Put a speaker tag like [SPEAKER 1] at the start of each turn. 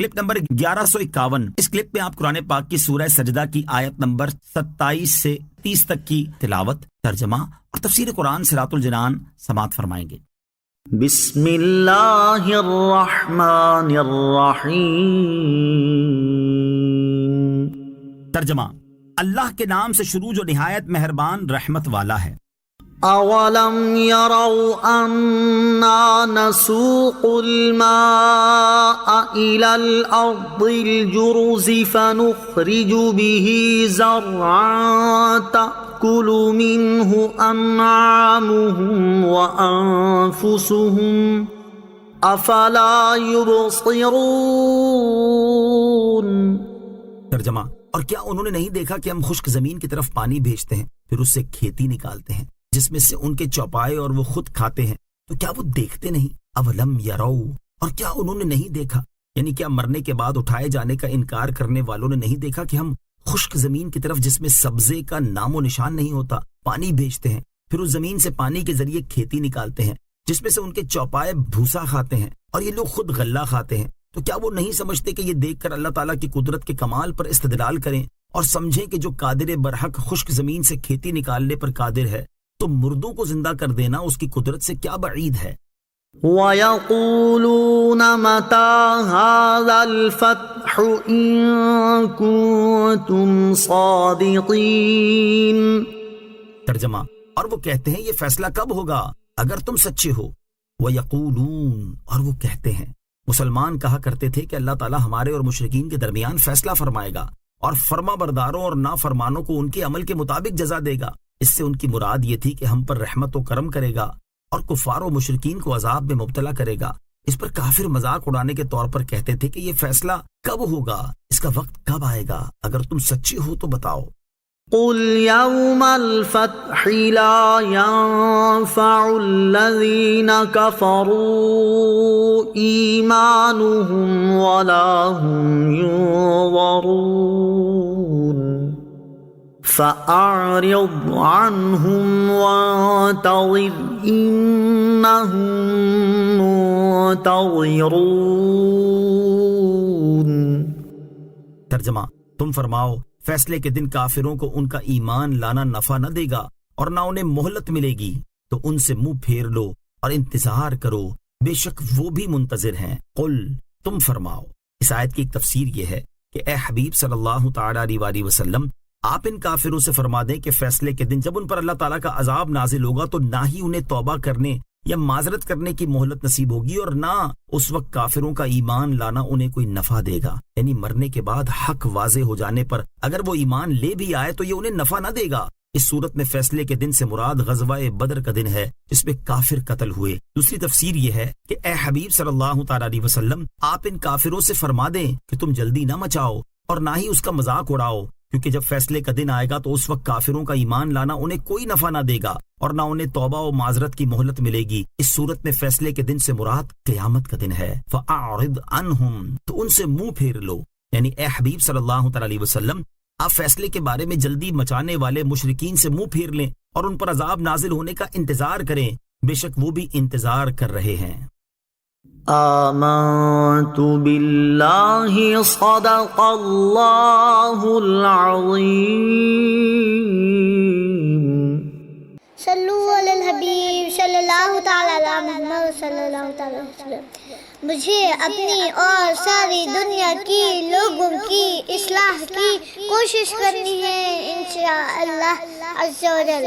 [SPEAKER 1] Clip number 1151۔ اس clip میں آپ قرآن پاک کی سورہ سجدہ کی آیت نمبر 27 سے 30 تک کی تلاوت، ترجمہ اور تفسیر قرآن صراط الجنان سماعت فرمائیں گے۔
[SPEAKER 2] بسم اللہ الرحمن الرحیم۔
[SPEAKER 1] ترجمہ، اللہ کے نام سے شروع جو نہایت مہربان رحمت والا ہے۔
[SPEAKER 2] اولم يروا انا نسوق الماء الى الارض الجرز فنخرج به زرعا تأكل منه انعامهم وانفسهم افلا يبصرون۔
[SPEAKER 1] ترجمہ، اور کیا انہوں نے نہیں دیکھا کہ ہم خشک زمین کی طرف پانی بھیجتے ہیں، پھر اس سے کھیتی نکالتے ہیں جس میں سے ان کے چوپائے اور وہ خود کھاتے ہیں، تو کیا وہ دیکھتے نہیں؟ اولم یرو، اور کیا انہوں نے نہیں دیکھا، یعنی کیا مرنے کے بعد اٹھائے جانے کا انکار کرنے والوں نے نہیں دیکھا کہ ہم خشک زمین کی طرف جس میں سبزے کا نام و نشان نہیں ہوتا پانی بھیجتے ہیں، پھر اس زمین سے پانی کے ذریعے کھیتی نکالتے ہیں جس میں سے ان کے چوپائے بھوسا کھاتے ہیں اور یہ لوگ خود غلہ کھاتے ہیں، تو کیا وہ نہیں سمجھتے کہ یہ دیکھ کر اللہ تعالیٰ کی قدرت کے کمال پر استدلال کریں اور سمجھیں کہ جو قادر برحق خشک زمین سے کھیتی نکالنے پر قادر ہے تو مردوں کو زندہ کر دینا اس کی قدرت سے کیا بعید ہے؟
[SPEAKER 2] وَيَقُولُونَ مَتَى هَذَا الْفَتْحُ إِن كُنتُمْ صَادِقِينَ۔
[SPEAKER 1] ترجمہ، اور وہ کہتے ہیں یہ فیصلہ کب ہوگا اگر تم سچے ہو۔ وَيَقُولُونَ، اور وہ کہتے ہیں، مسلمان کہا کرتے تھے کہ اللہ تعالیٰ ہمارے اور مشرکین کے درمیان فیصلہ فرمائے گا اور فرما برداروں اور نافرمانوں کو ان کے عمل کے مطابق جزا دے گا۔ اس سے ان کی مراد یہ تھی کہ ہم پر رحمت و کرم کرے گا اور کفار و مشرکین کو عذاب میں مبتلا کرے گا۔ اس پر کافر مذاق اڑانے کے طور پر کہتے تھے کہ یہ فیصلہ کب ہوگا، اس کا وقت کب آئے گا، اگر تم سچے ہو تو بتاؤ۔
[SPEAKER 2] قل يوم الفتح لا ينفع الذين كفروا إيمانهم ولا هم ينظرون فأعرض عنهم وانتظر إنهم منتظرون۔
[SPEAKER 1] ترجمہ، تم فرماؤ فیصلے کے دن کافروں کو ان کا ایمان لانا نفع نہ دے گا اور نہ انہیں مہلت ملے گی، تو ان سے منہ پھیر لو اور انتظار کرو، بے شک وہ بھی منتظر ہیں۔ قل، تم فرماؤ۔ اس آیت کی ایک تفسیر یہ ہے کہ اے حبیب صلی اللہ تعالی علیہ وسلم، آپ ان کافروں سے فرما دیں کہ فیصلے کے دن جب ان پر اللہ تعالیٰ کا عذاب نازل ہوگا تو نہ ہی انہیں توبہ کرنے یا معذرت کرنے کی مہلت نصیب ہوگی اور نہ اس وقت کافروں کا ایمان لانا انہیں کوئی نفع دے گا، یعنی مرنے کے بعد حق واضح ہو جانے پر اگر وہ ایمان لے بھی آئے تو یہ انہیں نفع نہ دے گا۔ اس صورت میں فیصلے کے دن سے مراد غزوہ بدر کا دن ہے جس میں کافر قتل ہوئے۔ دوسری تفسیر یہ ہے کہ اے حبیب صلی اللہ تعالی علیہ وسلم، آپ ان کافروں سے فرما دیں کہ تم جلدی نہ مچاؤ اور نہ ہی اس کا مذاق اڑاؤ، کیونکہ جب فیصلے کا دن آئے گا تو اس وقت کافروں کا ایمان لانا انہیں کوئی نفع نہ دے گا اور نہ انہیں توبہ و معذرت کی مہلت ملے گی۔ اس صورت میں فیصلے کے دن سے مراد قیامت کا دن ہے۔ فَأَعْرِضْ عَنْهُمْ، تو ان سے منہ پھیر لو، یعنی اے حبیب صلی اللہ تعالی علیہ وسلم، آپ فیصلے کے بارے میں جلدی مچانے والے مشرکین سے منہ پھیر لیں اور ان پر عذاب نازل ہونے کا انتظار کریں، بے شک وہ بھی انتظار کر رہے ہیں۔
[SPEAKER 2] آمنت باللہ صدق اللہ العظیم۔
[SPEAKER 3] صلو علی الحبیب صلی اللہ تعالی علی محمد صلی اللہ تعالی وسلم۔ مجھے اپنی اور ساری دنیا کی لوگوں کی اصلاح کی کوشش کرنی ہے انشاءاللہ عز و جل۔